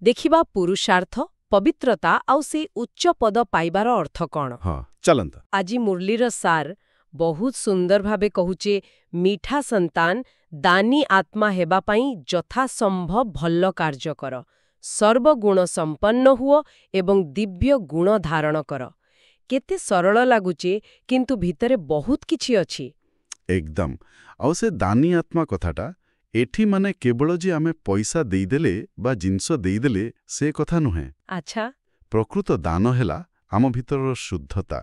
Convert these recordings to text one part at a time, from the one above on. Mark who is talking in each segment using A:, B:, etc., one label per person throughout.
A: ଦେଖିବା ପୁରୁଷାର୍ଥ ପବିତ୍ରତା ଆଉ ସେ ଉଚ୍ଚ ପଦ ପାଇବାର ଅର୍ଥ କ'ଣ।
B: ହଁ ଚାଲନ୍ତା।
A: ଆଜି ମୁରଲୀର ସାର୍ ବହୁତ ସୁନ୍ଦର ଭାବେ କହୁଛେ ମିଠା ସନ୍ତାନ ଦାନୀ ଆତ୍ମା ହେବା ପାଇଁ ଯଥାସମ୍ଭବ ଭଲ କାର୍ଯ୍ୟ କର, ସର୍ବଗୁଣ ସମ୍ପନ୍ନ ହୁଅ ଏବଂ ଦିବ୍ୟ ଗୁଣ ଧାରଣ କର। କେତେ ସରଳ ଲାଗୁଛେ କିନ୍ତୁ ଭିତରେ ବହୁତ କିଛି ଅଛି।
B: ଏକଦମ। ଆଉ ସେ ଦାନୀ ଆତ୍ମା କଥାଟା ଏଠି ମାନେ କେବଳ ଯେ ଆମେ ପଇସା ଦେଇଦେଲେ ବା ଜିନିଷ ଦେଇଦେଲେ ସେ କଥା ନୁହେଁ।
A: ଆଚ୍ଛା।
B: ପ୍ରକୃତ ଦାନ ହେଲା ଆମ ଭିତରର ଶୁଦ୍ଧତା,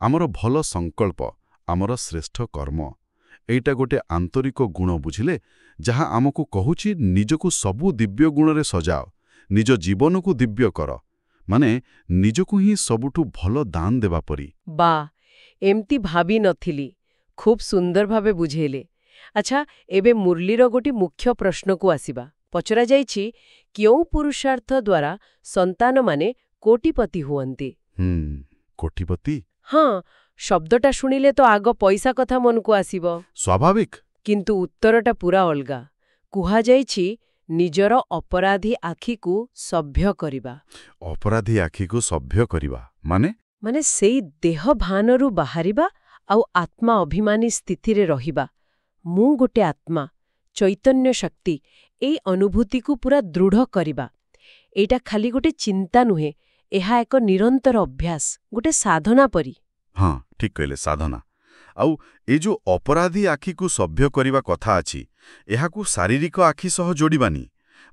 B: ଆମର ଭଲ ସଂକଳ୍ପ, ଆମର ଶ୍ରେଷ୍ଠ କର୍ମ। ଏଇଟା ଗୋଟେ ଆନ୍ତରିକ ଗୁଣ, ବୁଝିଲେ, ଯାହା ଆମକୁ କହୁଛି ନିଜକୁ ସବୁ ଦିବ୍ୟ ଗୁଣରେ ସଜାଅ, ନିଜ ଜୀବନକୁ ଦିବ୍ୟ କର, ମାନେ ନିଜକୁ ହିଁ ସବୁଠୁ ଭଲ ଦାନ ଦେବା ପରି।
A: ବା, ଏମିତି ଭାବି ନଥିଲି। ଖୁବ୍ ସୁନ୍ଦର ଭାବେ ବୁଝେଇଲେ। ଆଚ୍ଛା, ଏବେ ମୁରଲୀର ଗୋଟେ ମୁଖ୍ୟ ପ୍ରଶ୍ନକୁ ଆସିବା। ପଚରାଯାଇଛି କେଉଁ ପୁରୁଷାର୍ଥ ଦ୍ୱାରା ସନ୍ତାନମାନେ କୋଟିପତି ହୁଅନ୍ତି?
B: କୋଟିପତି?
A: ହଁ, ଶବ୍ଦଟା ଶୁଣିଲେ ତ ଆଗ ପଇସା କଥା ମନକୁ ଆସିବ।
B: ସ୍ୱାଭାବିକ।
A: କିନ୍ତୁ ଉତ୍ତରଟା ପୁରା ଅଲଗା। କୁହାଯାଇଛି ନିଜର ଅପରାଧୀ ଆଖିକୁ ସଭ୍ୟ କରିବା।
B: ଅପରାଧୀ ଆଖିକୁ ସଭ୍ୟ କରିବା ମାନେ?
A: ମାନେ ସେଇ ଦେହ ଭାନରୁ ବାହାରିବା ଆଉ ଆତ୍ମା ଅଭିମାନୀ ସ୍ଥିତିରେ ରହିବା। ମୁଁ ଗୋଟେ ଆତ୍ମା, ଚୈତନ୍ୟ ଶକ୍ତି, ଏଇ ଅନୁଭୂତିକୁ ପୁରା ଦୃଢ଼ କରିବା। ଏଇଟା ଖାଲି ଗୋଟେ ଚିନ୍ତା ନୁହେଁ, ଏହା ଏକ ନିରନ୍ତର ଅଭ୍ୟାସ, ଗୋଟେ ସାଧନା ପରି।
B: ହଁ ଠିକ୍ କହିଲେ, ସାଧନା। ଆଉ ଏ ଯୋଉ ଅପରାଧୀ ଆଖିକୁ ସଭ୍ୟ କରିବା କଥା ଅଛି, ଏହାକୁ ଶାରୀରିକ ଆଖି ସହ ଯୋଡ଼ିବାନି,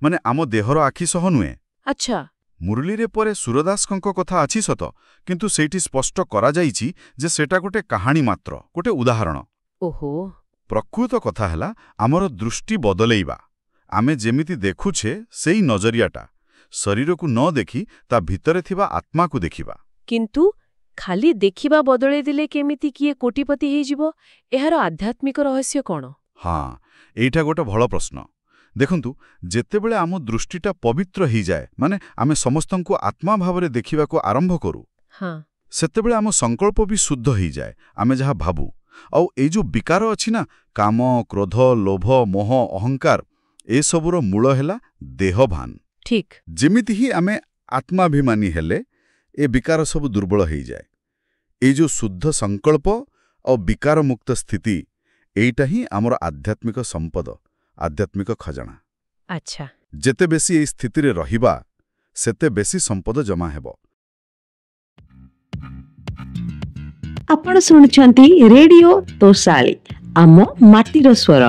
B: ମାନେ ଆମ ଦେହର ଆଖି ସହ ନୁହେଁ।
A: ଆଚ୍ଛା।
B: ମୁରଲୀରେ ପରେ ସୁରଦାସଙ୍କ କଥା ଅଛି ସତ, କିନ୍ତୁ ସେଇଠି ସ୍ପଷ୍ଟ କରାଯାଇଛି ଯେ ସେଟା ଗୋଟେ କାହାଣୀ ମାତ୍ର, ଗୋଟେ ଉଦାହରଣ।
A: ଓହୋ।
B: ପ୍ରକୃତ କଥା ହେଲା ଆମର ଦୃଷ୍ଟି ବଦଲେଇବା। ଆମେ ଯେମିତି ଦେଖୁଛେ ସେଇ ନଜରିଆଟା, ଶରୀରକୁ ନ ଦେଖି ତା ଭିତରେ ଥିବା ଆତ୍ମାକୁ ଦେଖିବା।
A: କିନ୍ତୁ ଖାଲି ଦେଖିବା ବଦଳେଇ ଦେଲେ କେମିତି କିଏ କୋଟିପତି ହେଇଯିବ? ଏହାର ଆଧ୍ୟାତ୍ମିକ ରହସ୍ୟ କ'ଣ?
B: ହଁ, ଏଇଟା ଗୋଟେ ଭଲ ପ୍ରଶ୍ନ। ଦେଖନ୍ତୁ, ଯେତେବେଳେ ଆମ ଦୃଷ୍ଟିଟା ପବିତ୍ର ହେଇଯାଏ, ମାନେ ଆମେ ସମସ୍ତଙ୍କୁ ଆତ୍ମା ଭାବରେ ଦେଖିବାକୁ ଆରମ୍ଭ କରୁ, ସେତେବେଳେ ଆମ ସଂକଳ୍ପ ବି ଶୁଦ୍ଧ ହେଇଯାଏ। ଆମେ ଯାହା ଭାବୁ ଆଉ ଏଇ ଯୋଉ ବିକାର ଅଛି ନା, କାମ, କ୍ରୋଧ, ଲୋଭ, ମୋହ, ଅହଙ୍କାର, ଏସବୁର ମୂଳ ହେଲା ଦେହଭାନ।
A: ଠିକ୍।
B: ଯେମିତି ହିଁ ଆମେ ଆତ୍ମାଭିମାନୀ ହେଲେ ଏ ବିକାର ସବୁ ଦୁର୍ବଳ ହେଇଯାଏ। ଏଇ ଯୋଉ ଶୁଦ୍ଧ ସଂକଳ୍ପ ଆଉ ବିକାରମୁକ୍ତ ସ୍ଥିତି, ଏଇଟା ହିଁ ଆମର ଆଧ୍ୟାତ୍ମିକ ସମ୍ପଦ, ଆଧ୍ୟାତ୍ମିକ ଖଜାଣା।
A: ଆଚ୍ଛା।
B: ଯେତେ ବେଶୀ ଏଇ ସ୍ଥିତିରେ ରହିବା, ସେତେ ବେଶୀ ସମ୍ପଦ ଜମା ହେବ।
C: ଆପଣ ଶୁଣୁଛନ୍ତି ରେଡିଓ ତୋଷାଳୀ, ଆମ ମାଟିର ସ୍ୱର।